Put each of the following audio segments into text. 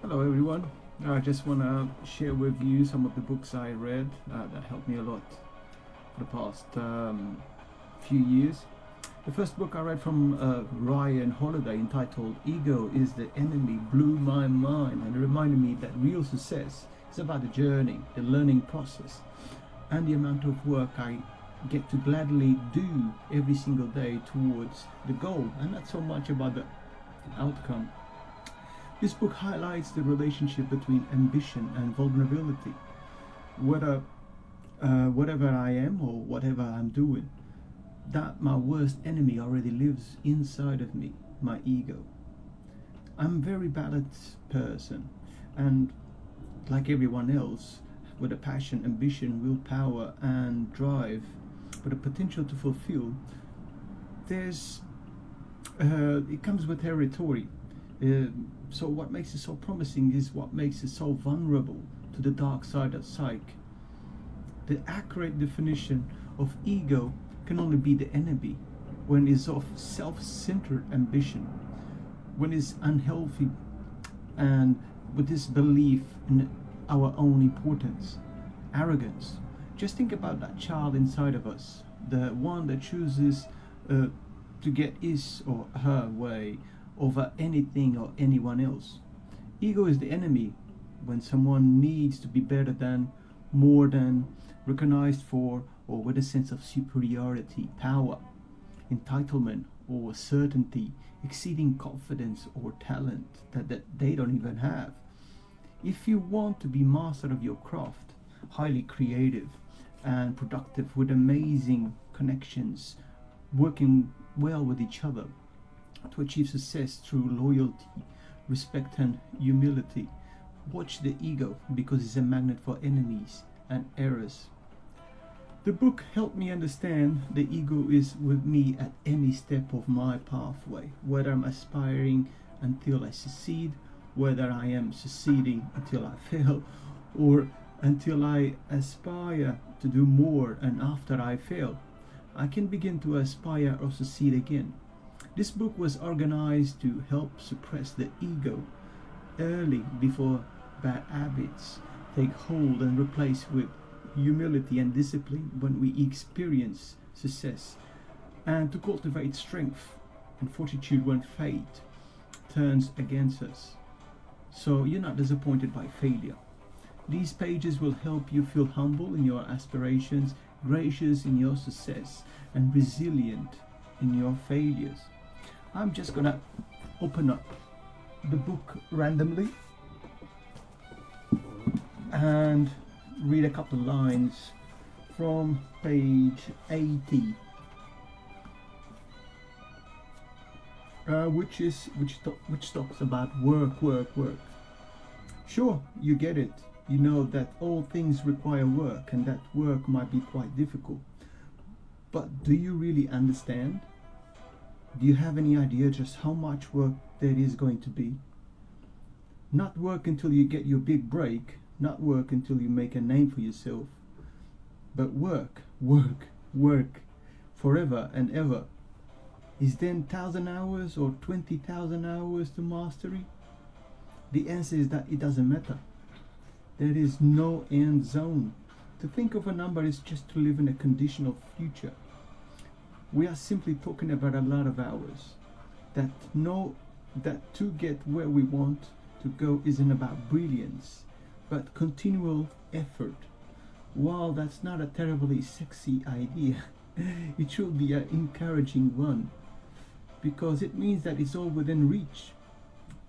Hello everyone. I just want to share with you some of the books I read that helped me a lot for the past few years. The first book I read from Ryan Holiday, entitled Ego is the Enemy, blew my mind and reminded me that real success is about the journey, the learning process, and the amount of work I get to gladly do every single day towards the goal, and not so much about the outcome. This book highlights the relationship between ambition and vulnerability. Whatever I am or whatever I'm doing, that my worst enemy already lives inside of me, my ego. I'm a very balanced person, and like everyone else, with a passion, ambition, willpower, and drive, with a potential to fulfill, it comes with territory. So what makes it so promising is what makes it so vulnerable to the dark side of psyche. The accurate definition of ego can only be the enemy when it's of self-centered ambition, when it's unhealthy, and with this belief in our own importance, arrogance. Just think about that child inside of us, the one that chooses to get his or her way over anything or anyone else. Ego is the enemy when someone needs to be better than, more than, recognized for, or with a sense of superiority, power, entitlement, or certainty, exceeding confidence or talent that they don't even have. If you want to be master of your craft, highly creative and productive with amazing connections, working well with each other, to achieve success through loyalty, respect, and humility, watch the ego, because it's a magnet for enemies and errors. The book helped me understand the ego is with me at any step of my pathway, whether I'm aspiring until I succeed, whether I am succeeding until I fail, or until I aspire to do more, and after I fail, I can begin to aspire or succeed again. This book was organized to help suppress the ego early, before bad habits take hold, and replace with humility and discipline when we experience success, and to cultivate strength and fortitude when fate turns against us, so you're not disappointed by failure. These pages will help you feel humble in your aspirations, gracious in your success, and resilient in your failures. I'm just gonna open up the book randomly and read a couple of lines from page 80, which talks about work. Sure, you get it. You know that all things require work, and that work might be quite difficult. But do you really understand? Do you have any idea just how much work there is going to be? Not work until you get your big break, not work until you make a name for yourself, but work, forever and ever. Is 10,000 hours or 20,000 hours to mastery? The answer is that it doesn't matter. There is no end zone. To think of a number is just to live in a conditional future. We are simply talking about a lot of hours. That to get where we want to go isn't about brilliance, but continual effort. While that's not a terribly sexy idea, it should be an encouraging one, because it means that it's all within reach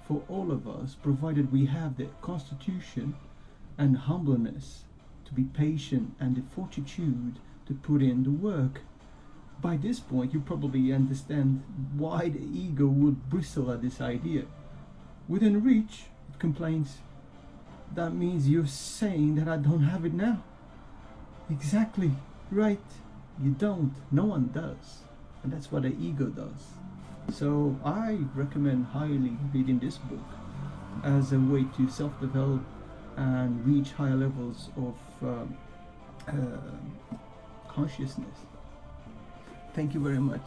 for all of us, provided we have the constitution and humbleness to be patient and the fortitude to put in the work. By this point, you probably understand why the ego would bristle at this idea. Within reach, it complains. That means you're saying that I don't have it now. Exactly, right. You don't. No one does. And that's what the ego does. So I recommend highly reading this book as a way to self-develop and reach higher levels of consciousness. Thank you very much.